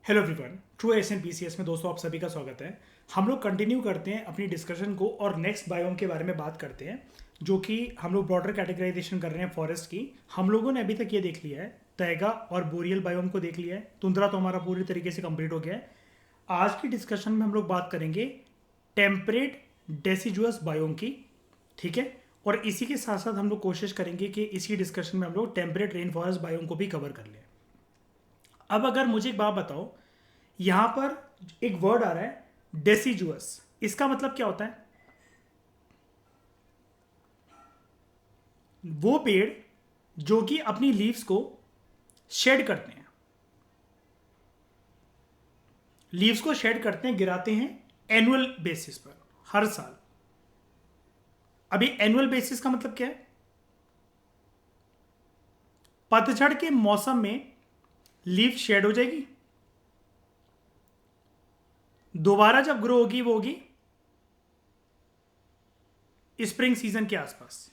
Hello everyone, true S में दोस्तों आप सभी का स्वागत है। हम लोग कंटिन्यू करते हैं अपनी डिस्कशन को और नेक्स्ट बायोम के बारे में बात करते हैं, जो कि हम लोग ब्रॉडर कैटेगराइजेशन कर रहे हैं फॉरेस्ट की। हम लोगों ने अभी तक ये देख लिया है, तैगा और बोरियल बायोम को देख लिया है, तुंद्रा तो हमारा पूरी तरीके से कंप्लीट हो गया है। आज की डिस्कशन में हम लोग बात करेंगे टेम्परेट डेसिजुअस बायोम की, ठीक है। और इसी के साथ साथ हम लोग कोशिश करेंगे कि इसी डिस्कशन में हम लोग टेम्परेट रेन फॉरेस्ट बायोम को भी कवर कर लें। अब अगर मुझे एक बात बताओ, यहां पर एक वर्ड आ रहा है डेसिजुअस, इसका मतलब क्या होता है? वो पेड़ जो कि अपनी लीव्स को शेड करते हैं, लीव्स को शेड करते हैं, गिराते हैं एनुअल बेसिस पर, हर साल। अभी एनुअल बेसिस का मतलब क्या है? पतझड़ के मौसम में लीफ शेड हो जाएगी, दोबारा जब ग्रो होगी वो होगी स्प्रिंग सीजन के आसपास।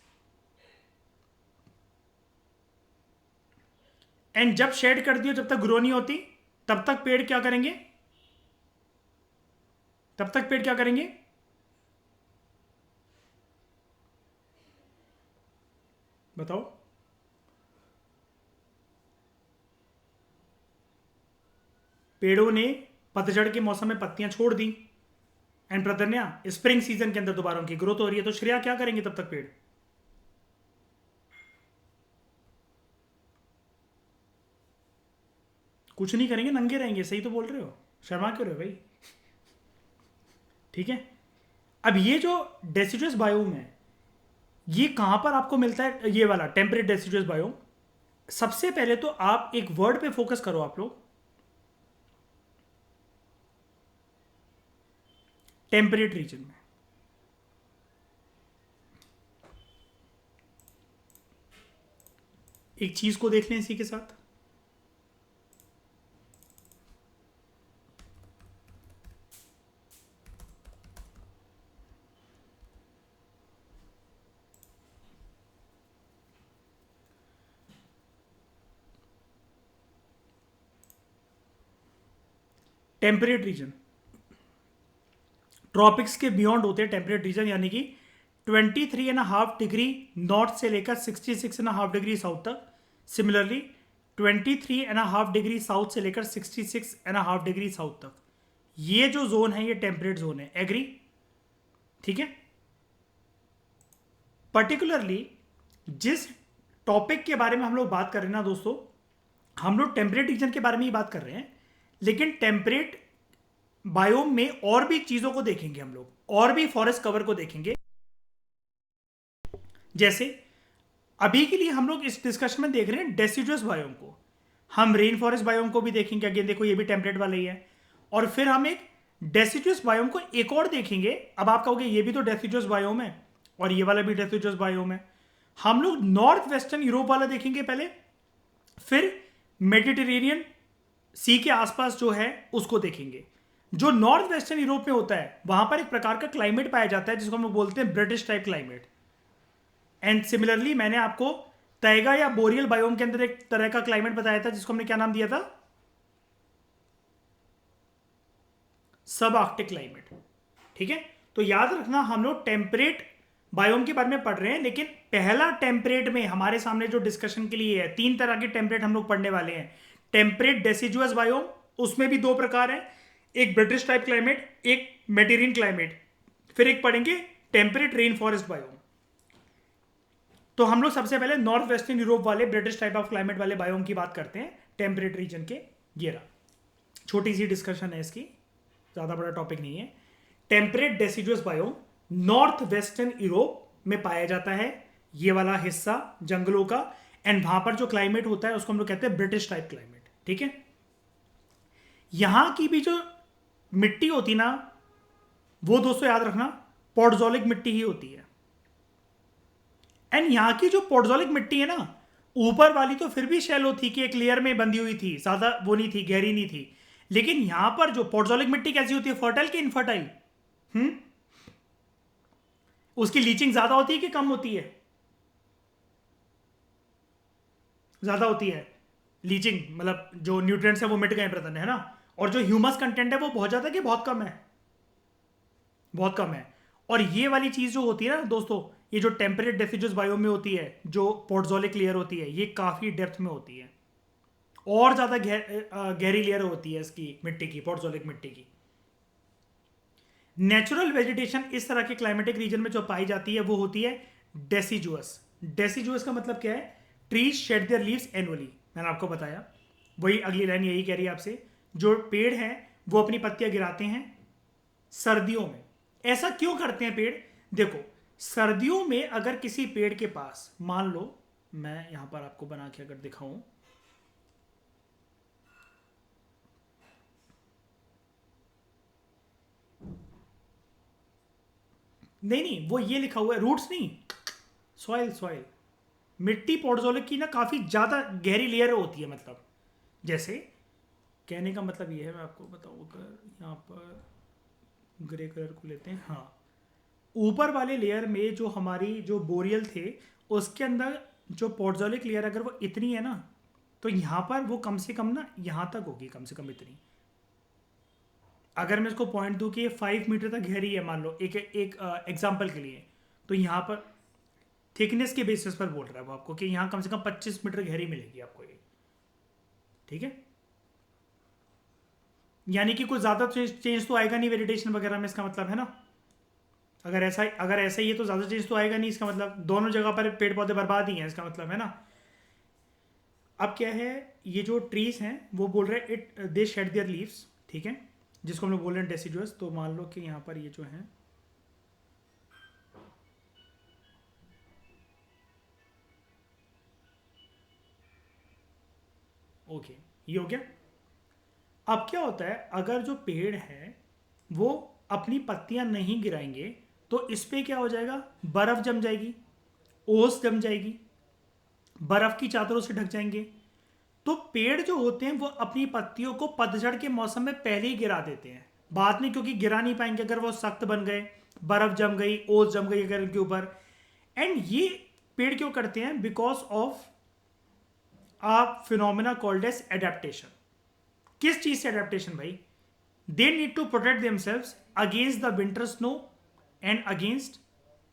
एंड जब शेड कर दियो, जब तक ग्रो नहीं होती, तब तक पेड़ क्या करेंगे? तब तक पेड़ क्या करेंगे? बताओ। पेड़ों ने पतझड़ के मौसम में पत्तियां छोड़ दी, एंड प्रतन्या स्प्रिंग सीजन के अंदर दोबारा उनकी ग्रोथ हो रही है, तो श्रेया क्या करेंगे तब तक पेड़? कुछ नहीं करेंगे, नंगे रहेंगे। सही तो बोल रहे हो, शर्मा क्यों रहे हो भाई? ठीक है। अब ये जो डेसिडुअस बायोम है, ये कहां पर आपको मिलता है? ये वाला टेम्परेट डेसिडुअस बायोम। सबसे पहले तो आप एक वर्ड पे फोकस करो आप लोग, टेम्परेट रीजन में। एक चीज को देख लें इसी के साथ, टेम्परेट रीजन ट्रॉपिक्स के बियॉन्ड होते हैं टेम्परेट रीजन, यानी कि 23.5 डिग्री नॉर्थ से लेकर 66.5 डिग्री साउथ तक। सिमिलरली 23.5 डिग्री साउथ से लेकर 66.5 डिग्री साउथ तक, ये जो जोन है ये टेम्परेट जोन है। एग्री? ठीक है। पर्टिकुलरली जिस टॉपिक के बारे में हम लोग बात कर रहे हैं ना दोस्तों, हम लोग टेम्परेट रीजन के बारे में ही बात कर रहे हैं, लेकिन टेम्परेट बायोम में और भी चीजों को देखेंगे हम लोग, और भी फॉरेस्ट कवर को देखेंगे। जैसे अभी के लिए हम लोग इस डिस्कशन में देख रहे हैं डेसिडुअस बायोम को, हम रेन फॉरेस्ट बायोम को भी देखेंगे। अगेन देखो, ये भी टेम्परेट वाला ही है। और फिर हम एक डेसिडुअस बायोम को एक और देखेंगे। अब आप कहोगे ये भी तो डेसिडुअस बायोम है और ये वाला भी डेसिडुअस बायोम है। हम लोग नॉर्थ वेस्टर्न यूरोप वाला देखेंगे पहले, फिर मेडिटेरेनियन सी के आसपास जो है उसको देखेंगे। जो नॉर्थ वेस्टर्न यूरोप में होता है, वहां पर एक प्रकार का क्लाइमेट पाया जाता है जिसको हम लोग बोलते हैं British type climate. And similarly मैंने आपको तैगा या बोरियल बायोम के अंदर एक तरह का क्लाइमेट बताया था जिसको हमने क्या नाम दिया था? सब आर्कटिक क्लाइमेट। ठीक है। तो याद रखना, हम लोग टेम्परेट बायोम के बारे में पढ़ रहे हैं, लेकिन पहला टेम्परेट में हमारे सामने जो डिस्कशन के लिए है, तीन तरह के टेम्परेट हम लोग पढ़ने वाले हैं। टेम्परेट डेसिजुअस बायोम, उसमें भी दो प्रकार हैं, एक ब्रिटिश टाइप क्लाइमेट, एक मेडिटेरेनियन क्लाइमेट। फिर एक पढ़ेंगे टेम्परेट रेन फॉरेस्ट बायोम। तो हम लोग सबसे पहले नॉर्थ वेस्टर्न यूरोप वाले ब्रिटिश टाइप ऑफ क्लाइमेट वाले बायोम की बात करते हैं, टेम्परेट रीजन के। ये रहा, छोटी सी डिस्कशन है इसकी, ज्यादा बड़ा टॉपिक नहीं है। Temperate deciduous biome north western Europe में पाया जाता है, ये वाला हिस्सा जंगलों का। एंड वहां पर जो क्लाइमेट होता है उसको हम लोग कहते हैं ब्रिटिश टाइप क्लाइमेट। ठीक है। यहां की भी जो मिट्टी होती ना, वो दोस्तों याद रखना पॉडजोलिक मिट्टी ही होती है। एंड यहां की जो पॉडजोलिक मिट्टी है ना, ऊपर वाली तो फिर भी शैलो थी कि एक लेयर में बंधी हुई थी, ज्यादा वो नहीं थी, गहरी नहीं थी। लेकिन यहां पर जो पॉडजोलिक मिट्टी कैसी होती है? फर्टाइल कि इनफर्टाइल? उसकी लीचिंग ज्यादा होती है कि कम होती है? ज्यादा होती है लीचिंग, मतलब जो न्यूट्रिएंट्स है वो मिट गए प्रतन, है ना। और जो ह्यूमस कंटेंट है वो बहुत ज़्यादा कि बहुत कम है? बहुत कम है। और ये वाली चीज़ जो होती है ना दोस्तों, ये जो टेम्परेट डेसिडुअस बायोम में होती है, जो पोर्टजोलिक लेयर होती है, ये काफ़ी डेप्थ में होती है और ज़्यादा गहरी लेयर होती है इसकी मिट्टी की, पोर्टजोलिक मिट्टी की। नेचुरल वेजिटेशन इस तरह के क्लाइमेटिक रीजन में जो पाई जाती है वो होती है डेसिजुअस। डेसिजुअस का मतलब क्या है? Trees shade there leaves annually, मैंने आपको बताया। वही अगली लाइन यही कह रही है आपसे, जो पेड़ हैं वो अपनी पत्तियां गिराते हैं सर्दियों में। ऐसा क्यों करते हैं पेड़? देखो, सर्दियों में अगर किसी पेड़ के पास, मान लो मैं यहां पर आपको बना के अगर दिखाऊं, नहीं नहीं वो ये लिखा हुआ है, रूट्स नहीं, सॉइल सॉइल। मिट्टी पोर्टजोलिक की ना काफ़ी ज़्यादा गहरी लेयर होती है। मतलब जैसे कहने का मतलब ये है, मैं आपको बताऊँ, अगर यहाँ पर ग्रे कलर को लेते हैं, हाँ, ऊपर वाले लेयर में जो हमारी जो बोरियल थे, उसके अंदर जो पोर्टजोलिक लेयर अगर वो इतनी है ना, तो यहाँ पर वो कम से कम ना यहाँ तक होगी, कम से कम इतनी। अगर मैं इसको पॉइंट दूँ कि ये 5 मीटर तक गहरी है, मान लो एक एक एग्जाम्पल के लिए, तो यहाँ पर थिकनेस के बेसिस पर बोल रहा है वो आपको कि यहाँ कम से कम 25 मीटर गहरी मिलेगी आपको ये। ठीक है, यानी कि कुछ ज़्यादा चेंज तो आएगा नहीं वेरिटेशन वगैरह में, इसका मतलब है ना। अगर ऐसा ही है तो ज़्यादा चेंज तो आएगा नहीं, इसका मतलब दोनों जगह पर पेड़ पौधे बर्बाद ही हैं, इसका मतलब है ना। अब क्या है, ये जो ट्रीज हैं वो बोल रहे हैं it they shade there leaves, ठीक है, जिसको हम लोग बोल रहे हैं डेसिडुअस। तो मान लो कि यहाँ पर ये जो है, ओके, ये हो गया। अब क्या होता है, अगर जो पेड़ है वो अपनी पत्तियां नहीं गिराएंगे तो इस पे क्या हो जाएगा, बर्फ जम जाएगी, ओस जम जाएगी, बर्फ की चादरों से ढक जाएंगे। तो पेड़ जो होते हैं वो अपनी पत्तियों को पतझड़ के मौसम में पहले ही गिरा देते हैं, बाद में क्योंकि गिरा नहीं पाएंगे, अगर वो सख्त बन गए, बर्फ जम गई, ओस जम गई अगर इनके ऊपर। एंड ये पेड़ क्यों करते हैं? Because of a phenomena called as adaptation. किस चीज से एडेप्टेशन भाई? They need to protect themselves against the winter snow and against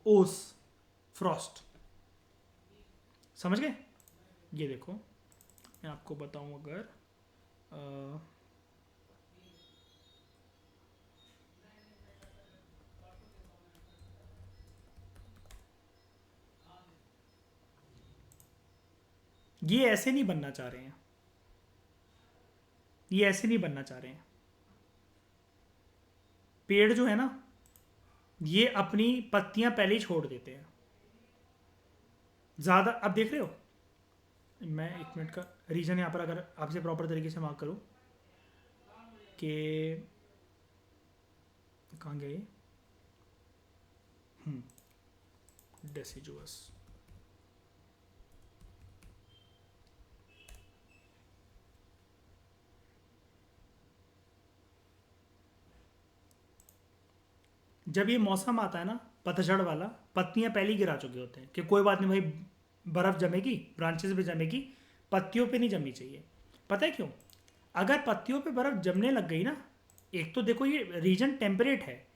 ओस, फ्रॉस्ट। समझ गए? ये देखो, मैं आपको बताऊं, अगर ये ऐसे नहीं बनना चाह रहे हैं, ये ऐसे नहीं बनना चाह रहे हैं। पेड़ जो है ना, ये अपनी पत्तियां पहले ही छोड़ देते हैं ज़्यादा। अब देख रहे हो, मैं 1 मिनट का रीजन यहाँ पर अगर आपसे प्रॉपर तरीके से मार्क करूँ कि कहाँ गया ये, डेसिजुअस, जब ये मौसम आता है ना पतझड़ वाला, पत्तियां पहले ही गिरा चुके होते हैं कि कोई बात नहीं भाई, बर्फ जमेगी, ब्रांचेस पे जमेगी, पत्तियों पे नहीं जमनी चाहिए। पता है क्यों? अगर पत्तियों पे बर्फ जमने लग गई ना, एक तो देखो ये रीजन टेम्परेट है,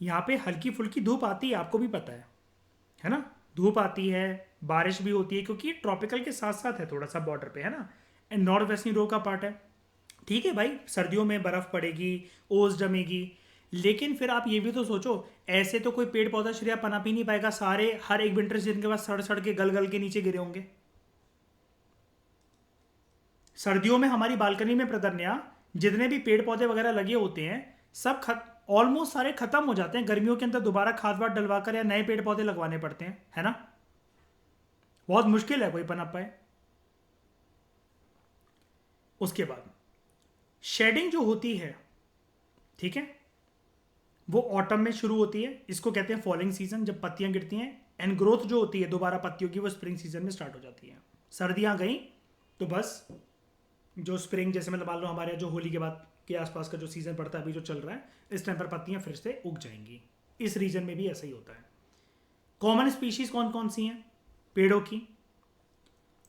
यहाँ पे हल्की फुल्की धूप आती है, आपको भी पता है ना, धूप आती है, बारिश भी होती है, क्योंकि ट्रॉपिकल के साथ साथ है, थोड़ा सा बॉर्डर पे है ना, एंड नॉर्थ वेस्टर्न रो का पार्ट है। ठीक है भाई, सर्दियों में बर्फ पड़ेगी, ओस जमेगी, लेकिन फिर आप ये भी तो सोचो, ऐसे तो कोई पेड़ पौधा श्रेया पनप ही नहीं पाएगा, सारे हर एक विंटर सीजन के बाद सड़ सड़ के गल गल के नीचे गिरे होंगे। सर्दियों में हमारी बालकनी में प्रदन्या जितने भी पेड़ पौधे वगैरह लगे होते हैं, सब ऑलमोस्ट सारे खत्म हो जाते हैं। गर्मियों के अंदर दोबारा खाद वाद डलवाकर या नए पेड़ पौधे लगवाने पड़ते हैं, है ना। बहुत मुश्किल है कोई पनप पाए। उसके बाद शेडिंग जो होती है, ठीक है, वो ऑटम में शुरू होती है, इसको कहते हैं फॉलिंग सीजन, जब पत्तियां गिरती हैं। एंड ग्रोथ जो होती है दोबारा पत्तियों की, वो स्प्रिंग सीजन में स्टार्ट हो जाती है। सर्दियां गई तो बस जो स्प्रिंग, जैसे मतलब मान लो हमारे यहाँ जो होली के बाद के आसपास का जो सीजन पड़ता है अभी जो चल रहा है, इस टाइम पर पत्तियां फिर से उग जाएंगी। इस रीजन में भी ऐसा ही होता है। कॉमन स्पीशीज कौन कौन सी हैं पेड़ों की,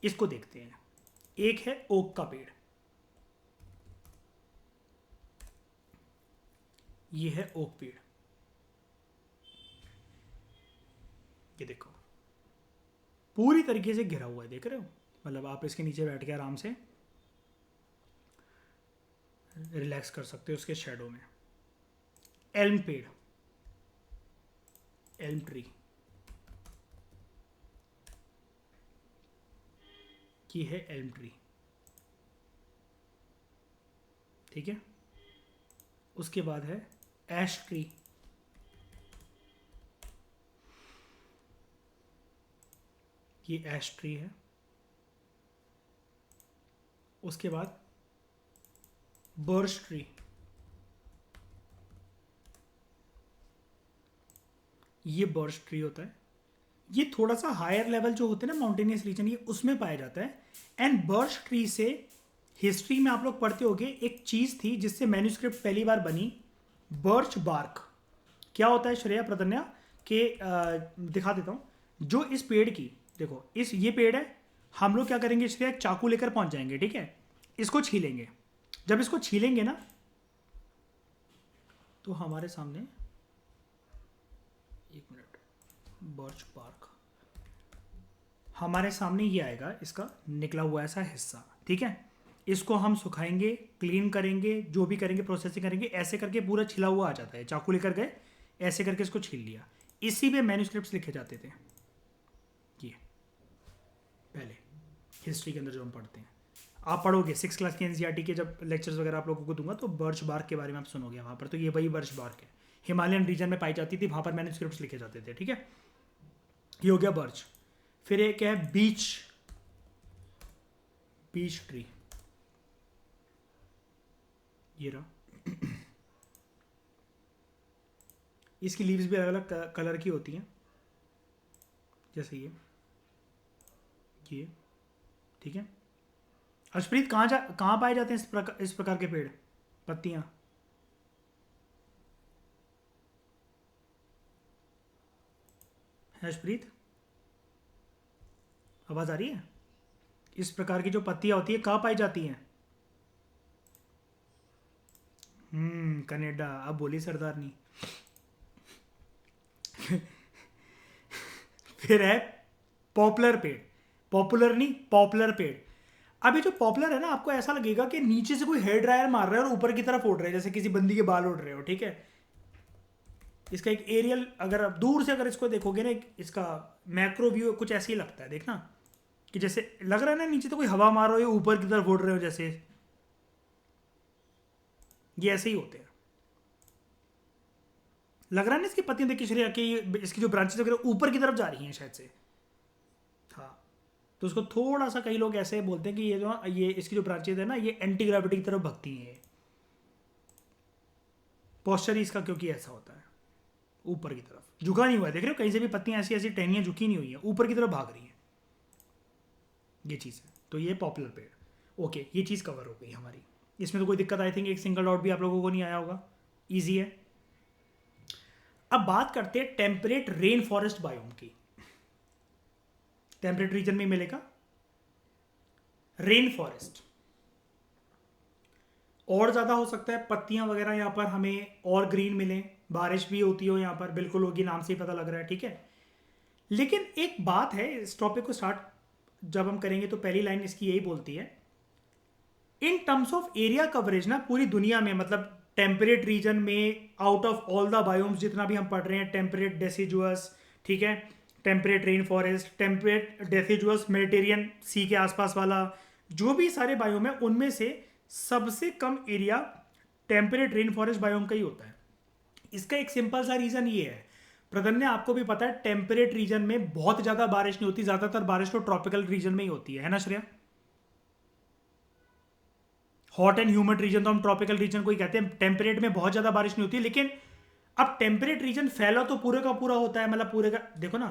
इसको देखते हैं। एक है ओक का पेड़, ये है ओक पेड़, ये देखो पूरी तरीके से घिरा हुआ है, देख रहे हो? मतलब आप इसके नीचे बैठ के आराम से रिलैक्स कर सकते हो उसके शेडो में। एल्म पेड़, एल्म ट्री, ये है एल्म ट्री, ठीक है। उसके बाद है एश ट्री, ये एश ट्री है। उसके बाद बर्च ट्री, ये बर्च ट्री होता है। ये थोड़ा सा हायर लेवल जो होते हैं ना माउंटेनियस रीजन, ये उसमें पाया जाता है। एंड बर्च ट्री से हिस्ट्री में आप लोग पढ़ते होंगे, एक चीज थी जिससे मैन्यूस्क्रिप्ट पहली बार बनी, बर्च बार्क। क्या होता है श्रेया प्रतन्या के दिखा देता हूं। जो इस पेड़ की देखो, इस ये पेड़ है, हम लोग क्या करेंगे श्रेया, एक चाकू लेकर पहुंच जाएंगे, ठीक है। इसको छीलेंगे, जब इसको छीलेंगे ना तो हमारे सामने, एक मिनट, बर्च बार्क, हमारे सामने ये आएगा इसका निकला हुआ ऐसा हिस्सा, ठीक है। इसको हम सुखाएंगे, क्लीन करेंगे, जो भी करेंगे प्रोसेसिंग करेंगे, ऐसे करके पूरा छिला हुआ आ जाता है। चाकू लेकर गए, ऐसे करके इसको छील लिया। इसी पे मैन्यूस्क्रिप्ट्स लिखे जाते थे, ये पहले हिस्ट्री के अंदर जो हम पढ़ते हैं, आप पढ़ोगे 6 क्लास के एनसीईआरटी के जब लेक्चर्स वगैरह आप लोगों को दूंगा तो बर्च बार्क के बारे में आप सुनोगे वहाँ पर। तो ये वही बर्च बार्क है, हिमालयन रीजन में पाई जाती थी, वहाँ पर मैन्यूस्क्रिप्ट्स लिखे जाते थे, ठीक है। ये हो गया बर्च। फिर एक है बीच, बीच ट्री, ये रहा। इसकी लीव्स भी अलग अलग कलर की होती हैं, जैसे ये, ठीक है। अर्शप्रीत कहाँ पाए जाते हैं इस प्रकार के पेड़, पत्तियां? अर्शप्रीत आवाज आ रही है? इस प्रकार की जो पत्तियां होती है कहाँ पाई जाती हैं? कनाडा। अब बोली सरदारनी। फिर है पॉपुलर पेड़, पॉपुलर नहीं पॉपुलर पेड़। अभी जो पॉपुलर है ना, आपको ऐसा लगेगा कि नीचे से कोई हेयर ड्रायर मार रहा है और ऊपर की तरफ उड़ रहे हैं, जैसे किसी बंदी के बाल उड़ रहे हो, ठीक है। इसका एक एरियल, अगर आप दूर से अगर इसको देखोगे ना, इसका मैक्रो व्यू कुछ ऐसे ही लगता है, देखना कि जैसे लग रहा है ना नीचे तो कोई हवा मार रहे हो, ऊपर की तरफ उड़ रहे हो, जैसे ये ऐसे ही होते हैं। लग रहा है ना इसकी पत्तियां देख के श्रेया कि इसकी जो ब्रांचेस वगैरह ऊपर की तरफ जा रही हैं शायद से, हाँ। तो उसको थोड़ा सा कई लोग ऐसे बोलते हैं कि ये इसकी जो ब्रांचेज है ना, ये एंटी ग्रेविटी की तरफ भगती हैं। पोस्चर इसका क्योंकि ऐसा होता है, ऊपर की तरफ झुका नहीं हुआ है, देख रहे हो कहीं से भी पत्तियां ऐसी ऐसी टहनियां झुकी नहीं हुई है, ऊपर की तरफ भाग रही हैं, ये चीज़ है। तो ये पॉपुलर पेड़, ओके, ये चीज़ कवर हो गई हमारी। इसमें तो कोई दिक्कत आई थिंक एक सिंगल डाउट भी आप लोगों को नहीं आया होगा, ईजी है। अब बात करते हैं टेम्परेट रेन फॉरेस्ट बायोम की। टेम्परेट रीजन में मिलेगा रेन फॉरेस्ट, और ज़्यादा हो सकता है पत्तियां वगैरह यहाँ पर हमें और ग्रीन मिले, बारिश भी होती हो यहाँ पर, बिल्कुल होगी, नाम से ही पता लग रहा है, ठीक है। लेकिन एक बात है, इस टॉपिक को स्टार्ट जब हम करेंगे तो पहली लाइन इसकी यही बोलती है, in terms of area coverage ना, पूरी दुनिया में, मतलब टेम्परेट रीजन में, out of all the biomes जितना भी हम पढ़ रहे हैं, टेम्परेट डेसिजुअस, ठीक है, temperate rain forest, temperate deciduous Mediterranean sea के आसपास वाला, जो भी सारे बायोम है, उनमें से सबसे कम area temperate rain forest biome का ही होता है। इसका एक सिंपल सा रीजन ये है, प्रदन्य आपको भी पता है, टेम्परेट रीजन में बहुत ज्यादा बारिश नहीं होती, ज्यादातर बारिश तो ट्रॉपिकल रीजन में ही होती है ना Shreya? Hot and humid region तो हम ट्रॉपिकल रीजन को ही कहते हैं। टेम्परेट में बहुत ज्यादा बारिश नहीं होती, लेकिन अब टेम्परेट रीजन फैला तो पूरे का पूरा होता है, मतलब पूरे का, देखो ना,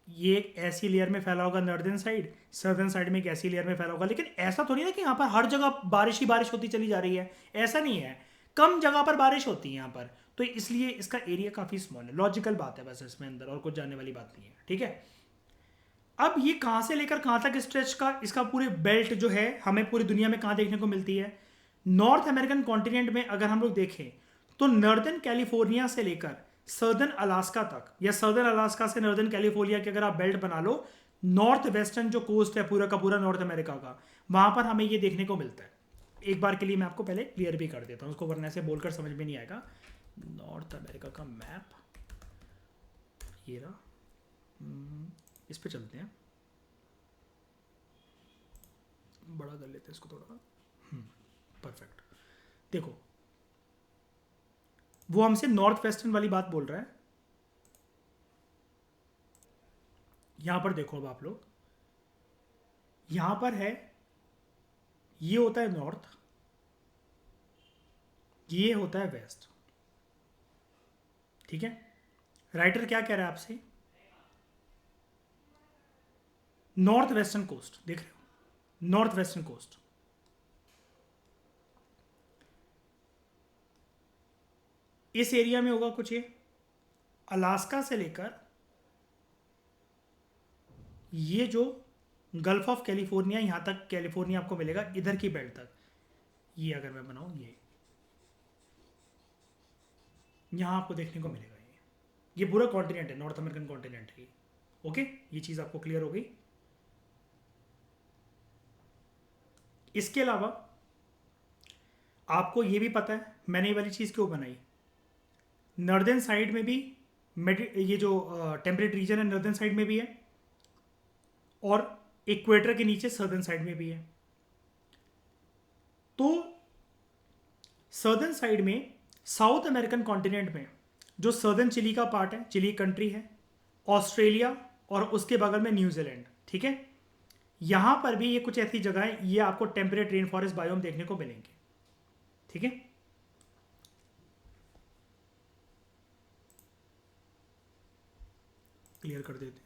ये एक ऐसी लेयर में फैला होगा नॉर्दर्न साइड, सर्दर्न साइड में एक ऐसी लेयर में फैला होगा, लेकिन ऐसा थोड़ी ना कि यहाँ पर हर जगह बारिश ही बारिश होती चली जा रही है, ऐसा नहीं है, कम जगह पर बारिश होती है यहाँ पर, तो इसलिए इसका एरिया काफी स्मॉल है। लॉजिकल बात है बस इसमें अंदर, और कुछ जानने वाली बात नहीं है, ठीक है। अब ये कहाँ से लेकर कहाँ तक स्ट्रेच का, इसका पूरे बेल्ट जो है हमें पूरी दुनिया में कहाँ देखने को मिलती है, नॉर्थ अमेरिकन कॉन्टिनेंट में अगर हम लोग देखें तो नॉर्दर्न कैलिफोर्निया से लेकर सर्दर्न अलास्का तक, या सर्दर्न अलास्का से नॉर्दर्न कैलिफोर्निया की अगर आप बेल्ट बना लो, नॉर्थ वेस्टर्न जो कोस्ट है पूरा का पूरा नॉर्थ अमेरिका का, वहां पर हमें ये देखने को मिलता है। एक बार के लिए मैं आपको पहले क्लियर भी कर देता हूँ उसको, वरना से बोलकर समझ में नहीं आएगा। नॉर्थ अमेरिका का मैप ये रहा, इस पे चलते हैं, बड़ा कर लेते हैं इसको थोड़ा। परफेक्ट। देखो वो हमसे नॉर्थ वेस्टर्न वाली बात बोल रहा है। यहां पर देखो अब आप लोग, यहां पर है, ये होता है नॉर्थ, ये होता है वेस्ट, ठीक है। राइटर क्या कह रहा है आपसे, नॉर्थ वेस्टर्न कोस्ट, देख रहे हो, नॉर्थ वेस्टर्न कोस्ट। इस एरिया में होगा कुछ ये, अलास्का से लेकर ये जो गल्फ ऑफ कैलिफोर्निया, यहां तक कैलिफोर्निया आपको मिलेगा, इधर की बेल्ट तक। ये अगर मैं बनाऊं, ये यहां आपको देखने को मिलेगा, ये पूरा कॉन्टिनेंट है, नॉर्थ अमेरिकन कॉन्टिनेंट है ये। ओके, ये चीज आपको क्लियर हो गई। इसके अलावा आपको ये भी पता है मैंने ये वाली चीज क्यों बनाई, नॉर्दर्न साइड में भी ये जो टेम्परेट रीजन है नॉर्दर्न साइड में भी है, और इक्वेटर के नीचे सर्दर्न साइड में भी है। तो सर्दर्न साइड में, साउथ अमेरिकन कॉन्टिनेंट में जो सर्दर्न चिली का पार्ट है, चिली कंट्री है, ऑस्ट्रेलिया और उसके बगल में न्यूजीलैंड, ठीक है। यहां पर भी ये कुछ ऐसी जगह है, ये आपको टेम्परेट रेन फॉरेस्ट बायोम देखने को मिलेंगे, ठीक है। क्लियर कर देते हैं।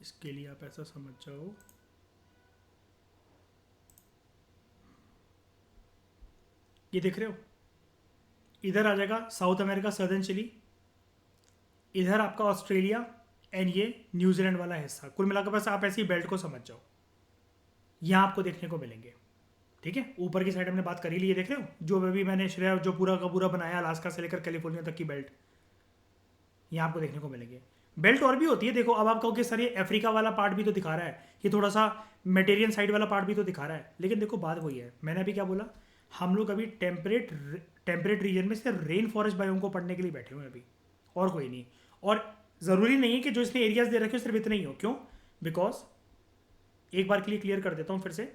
इसके लिए आप ऐसा समझ जाओ, ये देख रहे हो, इधर आ जाएगा साउथ अमेरिका सर्दर्न चिली, इधर आपका ऑस्ट्रेलिया, एंड ये न्यूजीलैंड वाला हिस्सा। कुल मिलाकर बस आप ऐसी बेल्ट को समझ जाओ, यहाँ आपको देखने को मिलेंगे, ठीक है। ऊपर की साइड हमने बात करी ली है, देख रहे हो, जो अभी मैंने श्रेया जो पूरा का पूरा बनाया अलास्का से लेकर कैलिफोर्निया तक की बेल्ट, यहाँ आपको देखने को मिलेंगे। बेल्ट और भी होती है, देखो अब आप कहोगे सर ये अफ्रीका वाला पार्ट भी तो दिखा रहा है, ये थोड़ा सा मेटेरियन साइड वाला पार्ट भी तो दिखा रहा है, लेकिन देखो बात वही है, मैंने अभी क्या बोला, हम लोग अभी टेम्परेट रीजन में से रेन फॉरेस्ट बायोम को पढ़ने के लिए बैठे हुए हैं अभी, और कोई नहीं। और ज़रूरी नहीं है कि जो इसने एरियाज दे रखे हो सिर्फ इतने ही हो, क्यों, बिकॉज एक बार के लिए क्लियर कर देता हूँ फिर से,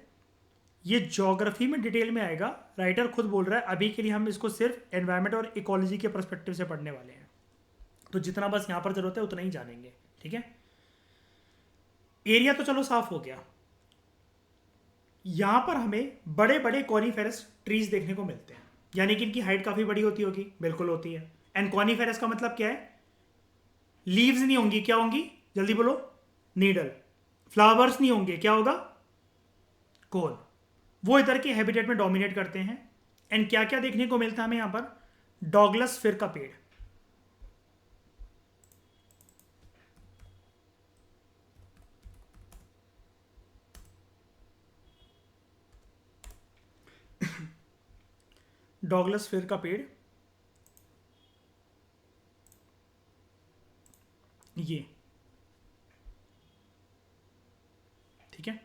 ये ज्योग्राफी में डिटेल में आएगा, राइटर खुद बोल रहा है अभी के लिए हम इसको सिर्फ एनवायरमेंट और इकोलॉजी के परस्पेक्टिव से पढ़ने वाले हैं, तो जितना बस यहां पर जरूरत है उतना ही जानेंगे, ठीक है। एरिया तो चलो साफ हो गया। यहां पर हमें बड़े बड़े कॉनिफेरस ट्रीज देखने को मिलते हैं, यानी कि इनकी हाइट काफी बड़ी होती होगी, बिल्कुल होती है। एंड कॉनिफेरस का मतलब क्या है, लीव्स नहीं होंगी, क्या होंगी, जल्दी बोलो, नीडल। फ्लावर्स नहीं होंगे, क्या होगा, कोन। वो इधर के हैबिटेट में डोमिनेट करते हैं। एंड क्या क्या देखने को मिलता है हमें यहां पर, डॉगलस फिर का पेड़, डॉगलस फिर का पेड़, ये, ठीक है।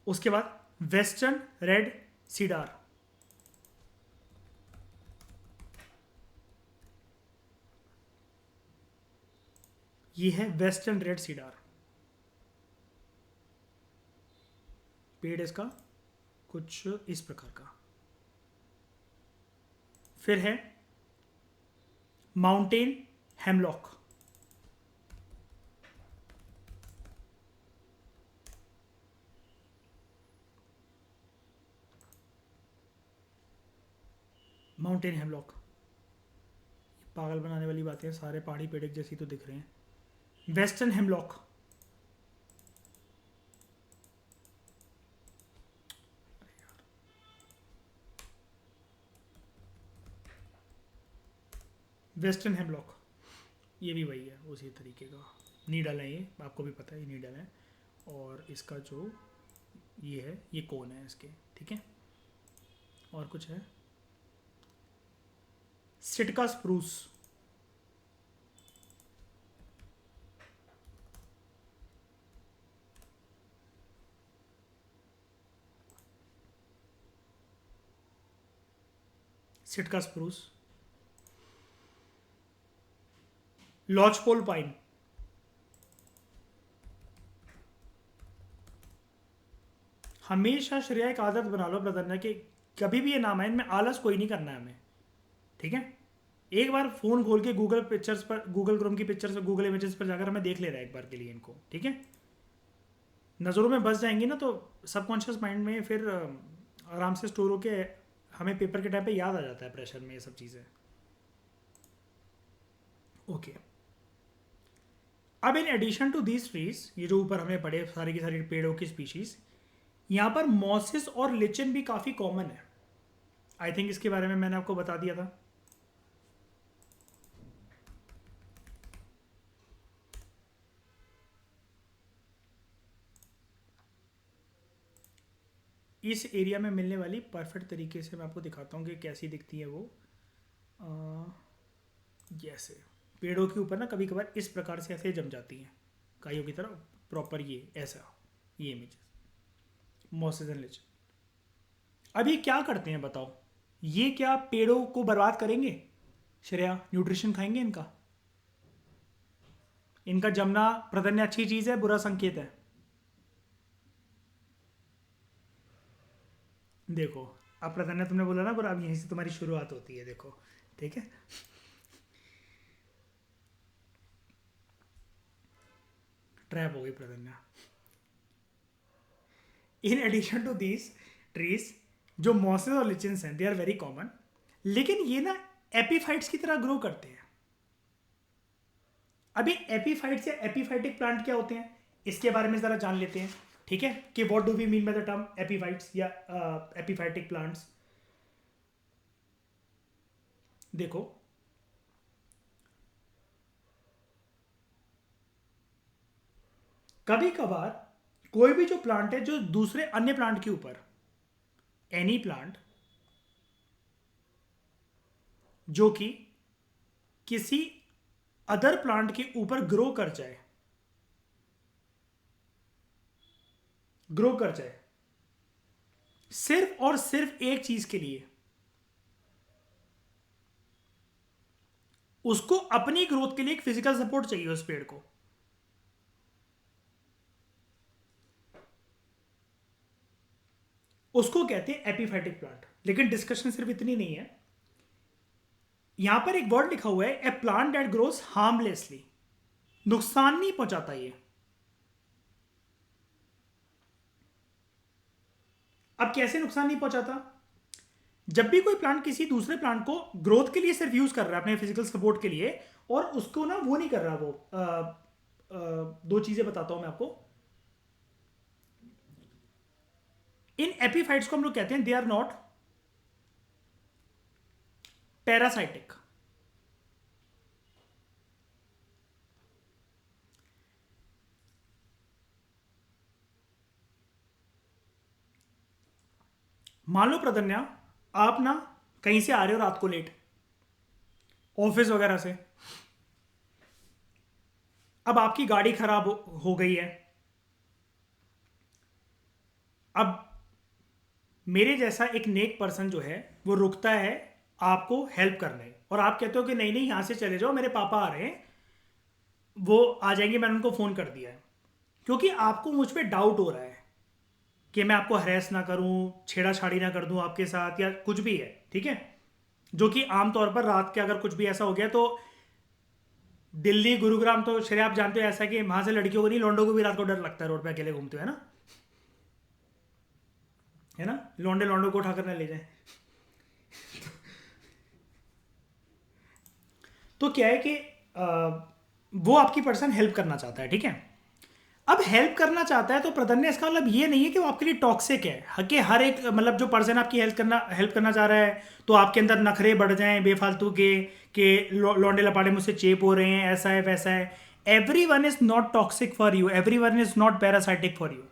उसके बाद वेस्टर्न रेड सीडार, ये है वेस्टर्न रेड सीडार, पेड़ इसका कुछ इस प्रकार का। फिर है माउंटेन हेमलॉक, माउंटेन हेमलॉक, पागल बनाने वाली बातें, सारे पहाड़ी पेड़ एक जैसी तो दिख रहे हैं। वेस्टर्न हेमलॉक, वेस्टर्न हेमलॉक, ये भी वही है, उसी तरीके का नीडल है, ये आपको भी पता है ये नीडल है, और इसका जो ये है ये कोन है इसके, ठीक है। और कुछ है, Sitka spruce, Sitka spruce, लॉचपोल pine, हमेशा श्रेया एक आदत बना लो ब्रदर कि कभी भी ये नाम है इनमें आलस कोई नहीं करना है हमें, ठीक है। एक बार फ़ोन खोल के गूगल पिक्चर्स पर, गूगल क्रोम की पिक्चर्स पर, गूगल इमेजेस पर जाकर हमें देख ले रहा है एक बार के लिए इनको, ठीक है। नज़रों में बस जाएंगी ना तो सबकॉन्शियस माइंड में फिर आराम से स्टोर होके हमें पेपर के टाइम पे याद आ जाता है प्रेशर में ये सब चीज़ें। ओके, अब in addition to these trees, ये जो ऊपर हमने पढ़े सारी की सारी पेड़ों की स्पीशीज, यहाँ पर मॉसिस और लिचन भी काफ़ी कॉमन है। आई थिंक इसके बारे में मैंने आपको बता दिया था। इस एरिया में मिलने वाली परफेक्ट तरीके से मैं आपको दिखाता हूँ कि कैसी दिखती है वो। जैसे पेड़ों के ऊपर ना कभी कभार इस प्रकार से ऐसे जम जाती हैं काइयों की तरह, प्रॉपर ये ऐसा, ये इमेजेस मॉसेस एंड लिचन। अब ये क्या करते हैं बताओ, ये क्या पेड़ों को बर्बाद करेंगे श्रेया? न्यूट्रिशन खाएंगे इनका? इनका जमना प्रधन्य अच्छी चीज़ है, बुरा संकेत है? देखो, अब प्रधन्य तुमने बोला ना बुरा, अब यहीं से तुम्हारी शुरुआत होती है, देखो, ठीक है। ट्रैप हो गई Pradhanya. In addition to these trees, जो मॉसेस और लिचन्स हैं, दे आर वेरी कॉमन, लेकिन ये ना एपीफाइट्स की तरह ग्रो करते हैं। अभी एपीफाइट्स या एपीफाइटिक प्लांट क्या होते हैं, इसके बारे में जरा जान लेते हैं, ठीक है, कि what do we mean by the term epiphytes या एपीफाइटिक प्लांट्स। देखो, कभी कभार कोई भी जो प्लांट है जो दूसरे अन्य प्लांट के ऊपर, एनी प्लांट जो कि किसी अदर प्लांट के ऊपर ग्रो कर जाए, सिर्फ और सिर्फ एक चीज के लिए, उसको अपनी ग्रोथ के लिए एक फिजिकल सपोर्ट चाहिए उस पेड़ को, उसको कहते हैं एपीफाइटिक प्लांट। लेकिन डिस्कशन सिर्फ इतनी नहीं है, यहां पर एक वर्ड लिखा हुआ है, ए प्लांट दैट ग्रोस हार्मलेसली, नुकसान नहीं पहुंचाता ये। अब कैसे नुकसान नहीं पहुंचाता? जब भी कोई प्लांट किसी दूसरे प्लांट को ग्रोथ के लिए सिर्फ यूज कर रहा है अपने फिजिकल सपोर्ट के लिए, और उसको ना वो नहीं कर रहा, दो चीजें बताता हूं मैं आपको। इन एपीफाइट्स को हम लोग कहते हैं दे आर नॉट पैरासाइटिक। मान लो प्रधन्या, आप ना कहीं से आ रहे हो रात को लेट, ऑफिस वगैरह से, अब आपकी गाड़ी खराब हो गई है। अब मेरे जैसा एक नेक पर्सन जो है वो रुकता है आपको हेल्प करने, और आप कहते हो कि नहीं नहीं यहां से चले जाओ, मेरे पापा आ रहे हैं, वो आ जाएंगे, मैंने उनको फ़ोन कर दिया है। क्योंकि आपको मुझ पर डाउट हो रहा है कि मैं आपको हरेस ना करूं, छेड़ाछाड़ी ना कर दूं आपके साथ, या कुछ भी है, ठीक है, जो कि आमतौर पर रात के अगर कुछ भी ऐसा हो गया तो दिल्ली गुरुग्राम तो श्रेय आप जानते हो ऐसा कि वहां से लड़कियों को नहीं, लौंडों को भी रात को डर लगता है रोड पे अकेले घूमते हुए, है ना, लौंडे लौंडों को उठाकर ना ले जाए। तो क्या है कि वो आपकी पर्सन हेल्प करना चाहता है, ठीक है। अब हेल्प करना चाहता है तो प्रधन्य, इसका मतलब ये नहीं है कि वो आपके लिए टॉक्सिक है कि हर एक मतलब जो पर्सन आपकी हेल्प करना चाह रहा है तो आपके अंदर नखरे बढ़ जाएं बेफालतू के लौंडे लपाड़े मुझसे चेप हो रहे हैं, ऐसा है वैसा है। Every one is not toxic for you, every one is not parasitic for you.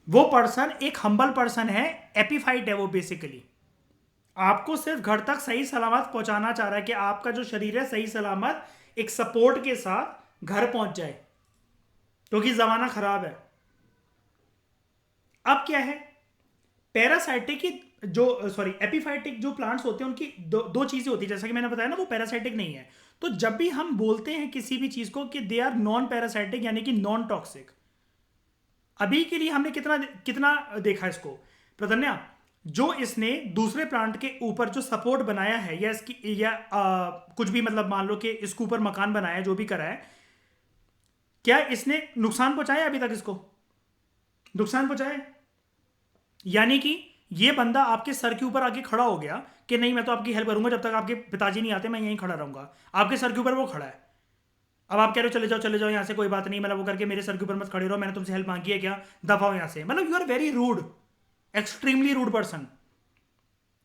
वो पर्सन एक हम्बल पर्सन है, एपीफाइट है वो बेसिकली। आपको सिर्फ घर तक सही सलामत पहुंचाना चाह रहा है कि आपका जो शरीर है सही सलामत एक सपोर्ट के साथ घर पहुंच जाए, क्योंकि जमाना खराब है। अब क्या है, पैरासाइटिक की जो सॉरी एपिफाइटिक जो प्लांट्स होते हैं उनकी दो चीजें होती है, जैसा कि मैंने बताया ना वो पैरासाइटिक नहीं है। तो जब भी हम बोलते हैं किसी भी चीज को कि दे आर नॉन पैरासाइटिक यानी कि नॉन टॉक्सिक, अभी के लिए हमने कितना कितना देखा इसको प्रधन्या, जो इसने दूसरे प्लांट के ऊपर जो सपोर्ट बनाया है या इसकी या कुछ भी मतलब मान लो कि इसके ऊपर मकान बनाया है, जो भी करा है, क्या इसने नुकसान पहुंचाया अभी तक इसको? नुकसान पहुंचाया। यानी कि ये बंदा आपके सर के ऊपर आके खड़ा हो गया कि नहीं मैं तो आपकी हेल्प करूंगा, जब तक आपके पिताजी नहीं आते मैं यहीं खड़ा रहूंगा। आपके सर के ऊपर वो खड़ा है, अब आप कह रहे हो चले जाओ यहाँ से, कोई बात नहीं, मतलब वो करके मेरे सर के ऊपर मत खड़े रहो, मैंने तुमसे हेल्प मांगी है क्या, दफाओ यहाँ से। मतलब you are very rude, extremely rude person,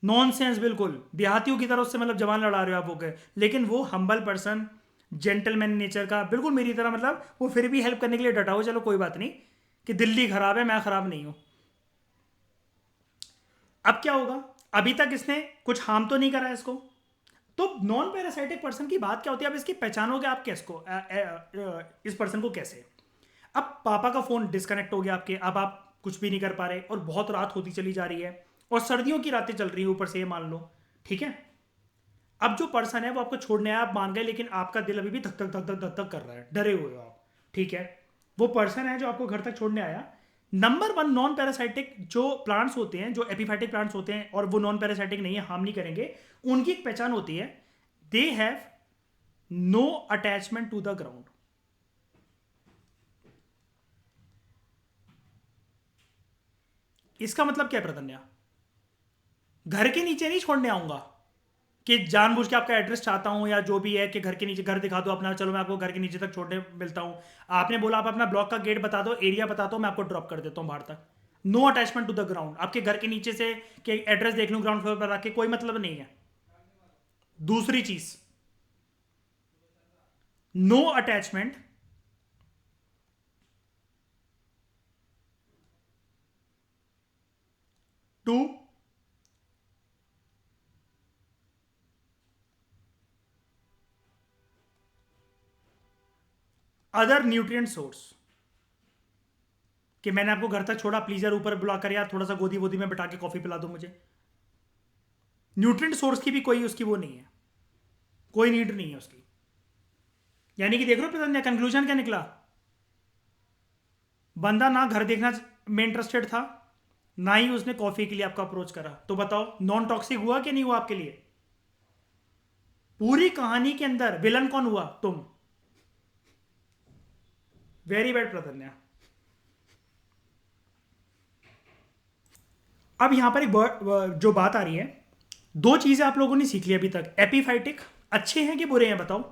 nonsense, बिल्कुल देहातियों की तरह उससे मतलब जवान लड़ा रहे हो आप। वो लेकिन वो हम्बल पर्सन, जेंटलमैन नेचर का, बिल्कुल मेरी तरह, मतलब वो फिर भी हेल्प करने के लिए डटा हो, चलो कोई बात नहीं कि दिल्ली खराब है मैं खराब नहीं हूं। अब क्या होगा, अभी तक इसने कुछ हार्म तो नहीं करा है इसको। तो नॉन पैरासाइटिक पर्सन की बात क्या होती है, अब इसकी पहचानोगे आप किसको, इस पर्सन को कैसे? अब पापा का फोन डिस्कनेक्ट हो गया आपके, अब आप कुछ भी नहीं कर पा रहे और बहुत रात होती चली जा रही है और सर्दियों की रातें चल रही है ऊपर से, ये मान लो, ठीक है। अब जो पर्सन है वो आपको छोड़ने आया, आप मान गए, लेकिन आपका दिल अभी भी धक धक धक धक धक धक कर रहा है, डरे हुए हो आप, ठीक है। वो पर्सन है जो आपको घर तक छोड़ने आया। नंबर वन, नॉन पैरासाइटिक जो प्लांट्स होते हैं, जो एपिफाइटिक प्लांट्स होते हैं और वो नॉन पैरासाइटिक नहीं है, हार्म नहीं करेंगे, उनकी एक पहचान होती है, they have no attachment to the ground. इसका मतलब क्या है प्रतन्या, घर के नीचे नहीं छोड़ने आऊंगा कि जानबूझ के आपका एड्रेस चाहता हूं या जो भी है कि घर के नीचे, घर दिखा दो अपना, चलो मैं आपको घर के नीचे तक छोड़ने मिलता हूं। आपने बोला आप अपना ब्लॉक का गेट बता दो, एरिया बता दो, मैं आपको ड्रॉप कर देता हूं बाहर तक। No attachment to the ground, आपके घर के नीचे से कि एड्रेस देख लूं ग्राउंड फ्लोर पर आके, कोई मतलब नहीं है। दूसरी चीज, no attachment to other nutrient source, कि मैंने आपको घर तक छोड़ा, प्लीज यार ऊपर बुला कर यार थोड़ा सा गोदी वोदी में बिठा के कॉफी पिला दो मुझे। न्यूट्रिएंट सोर्स की भी कोई उसकी वो नहीं है, कोई नीड नहीं है उसकी। यानी कि देख रहे हो कंक्लूजन क्या निकला, बंदा ना घर देखना में इंटरेस्टेड था, ना ही उसने कॉफी के लिए आपको अप्रोच करा। तो बताओ नॉन टॉक्सिक हुआ कि नहीं हुआ आपके लिए? पूरी कहानी के अंदर विलन कौन हुआ? तुम। Very bad Pradhanya. अब यहां पर एक जो बात आ रही है, दो चीजें आप लोगों ने सीख ली अभी तक। एपीफाइटिक अच्छे हैं कि बुरे हैं बताओ?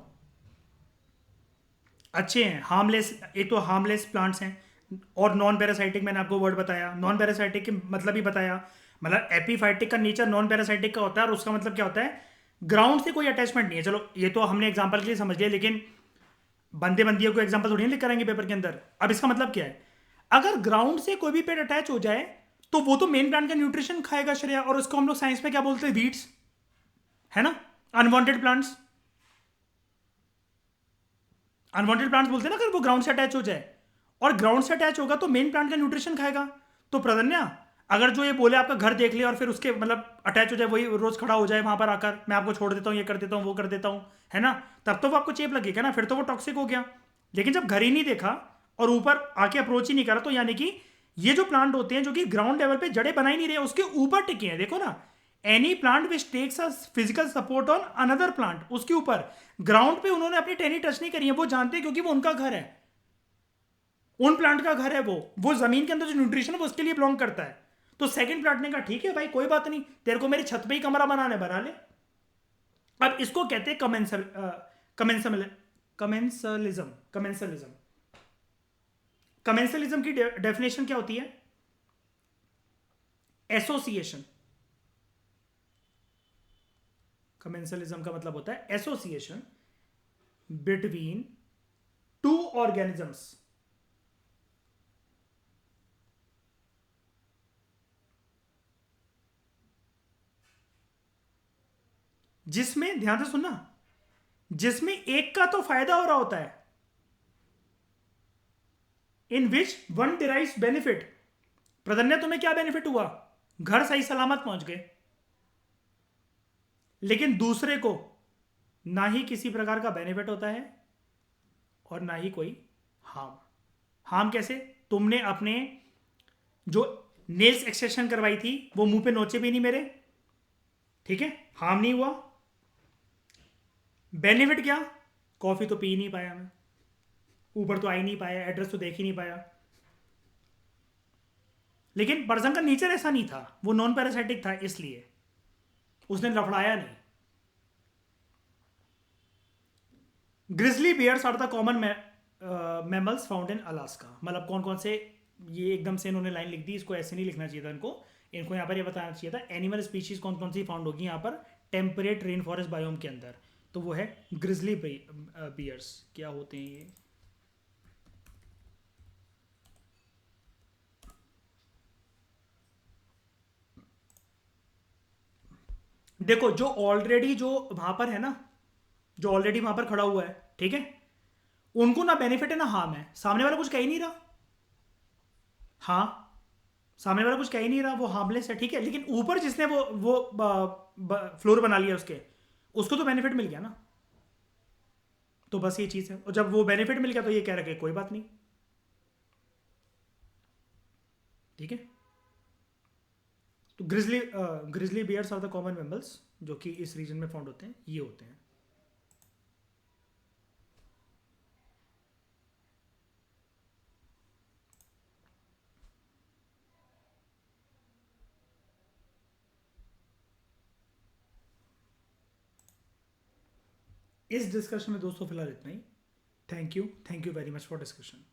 अच्छे हैं, हार्मलेस, एक तो हार्मलेस प्लांट्स हैं, और नॉन पैरासाइटिक मैंने आपको वर्ड बताया, नॉन पैरासाइटिक के मतलब ही बताया। मतलब एपीफाइटिक का नेचर नॉन पैरासाइटिक का होता है, और उसका मतलब क्या होता है, ग्राउंड से कोई अटैचमेंट नहीं है। चलो ये तो हमने एग्जांपल के लिए समझ लिया, लेकिन बंदे बंदियों को एग्जांपल थोड़ी लिख करेंगे पेपर के अंदर। अब इसका मतलब क्या है, अगर ग्राउंड से कोई भी पेड़ अटैच हो जाए तो वो तो मेन प्लांट का न्यूट्रिशन खाएगा श्रेया, और उसको हम लोग साइंस में क्या बोलते हैं, वीड्स, है ना, अनवांटेड प्लांट्स। अनवांटेड प्लांट्स बोलते हैं ना, अगर वो ग्राउंड से अटैच हो जाए, और ग्राउंड से अटैच होगा तो मेन प्लांट का न्यूट्रिशन खाएगा। तो प्रधन्या, अगर जो ये बोले आपका घर देख ले और फिर उसके मतलब अटैच हो जाए, वही रोज खड़ा हो जाए वहां पर आकर, मैं आपको छोड़ देता हूँ, ये कर देता हूँ, वो कर देता हूँ, है ना, तब तो वो आपको चेप लगेगा ना, फिर तो वो टॉक्सिक हो गया। लेकिन जब घर ही नहीं देखा और ऊपर आके अप्रोच ही नहीं करा, तो यानी कि ये जो प्लांट होते हैं जो कि ग्राउंड लेवल पे जड़ें बना ही नहीं रहे, उसके ऊपर टिके हैं। देखो ना, any plant which takes a physical support on another plant, उसके ऊपर ग्राउंड पे उन्होंने अपनी टहनी टच नहीं करी है, वो जानते हैं क्योंकि वो उनका घर है, उन प्लांट का घर है, वो जमीन के अंदर जो न्यूट्रिशन है वो उसके लिए बिलोंग करता है। तो सेकंड प्लांट ने कहा ठीक है भाई कोई बात नहीं, तेरे को मेरी छत पे ही कमरा बनाने बना ले। अब इसको कहते हैं कमेंसलिज्म। कमेंसलिज्म। कमेंसलिज्म की डेफिनेशन क्या होती है? एसोसिएशन। कमेंसलिज्म का मतलब होता है एसोसिएशन बिटवीन टू ऑर्गेनिजम्स जिसमें, ध्यान से सुनना, जिसमें एक का तो फायदा हो रहा होता है, इन विच वन डिराइव्स बेनिफिट। प्रधन्य, तुम्हें क्या बेनिफिट हुआ? घर सही सलामत पहुंच गए। लेकिन दूसरे को ना ही किसी प्रकार का बेनिफिट होता है और ना ही कोई हार्म। हार्म कैसे? तुमने अपने जो नेल्स एक्सटेंशन करवाई थी वो मुंह पे नोचे भी नहीं मेरे, ठीक है, हार्म नहीं हुआ। बेनिफिट क्या? कॉफी तो पी ही नहीं पाया मैं, ऊपर तो आ ही नहीं पाया, एड्रेस तो देख ही नहीं पाया। लेकिन पर्सन का नेचर ऐसा नहीं था, वो नॉन पैरासाइटिक था, इसलिए उसने लफड़ाया नहीं। Grizzly bears are the common mammals found in Alaska. मतलब कौन कौन से, ये एकदम से इन्होंने लाइन लिख दी, इसको ऐसे नहीं लिखना चाहिए था इनको। इनको यहाँ पर ये बताना चाहिए था एनिमल स्पीशीज कौन कौन सी फाउंड होगी यहाँ पर टेम्परेट रेन फॉरेस्ट बायोम के अंदर। तो वो है ग्रिजली बियर्स। क्या होते हैं ये? देखो, जो ऑलरेडी जो वहां पर है ना, जो ऑलरेडी वहां पर खड़ा हुआ है, ठीक है, उनको ना बेनिफिट है ना हार्म है। सामने वाला कुछ कह ही नहीं रहा। हाँ, सामने वाला कुछ कह ही नहीं रहा, वो हार्मलेस है, ठीक है। लेकिन ऊपर जिसने वो फ्लोर बना लिया उसके, उसको तो बेनिफिट मिल गया ना। तो बस ये चीज है, और जब वो बेनिफिट मिल गया तो ये कह रहा है कोई बात नहीं, ठीक है। तो grizzly bears are the common mammals जो कि इस रीजन में फाउंड होते हैं, ये होते हैं। इस डिस्कशन में दोस्तों फिलहाल इतना ही। Thank you very much for discussion.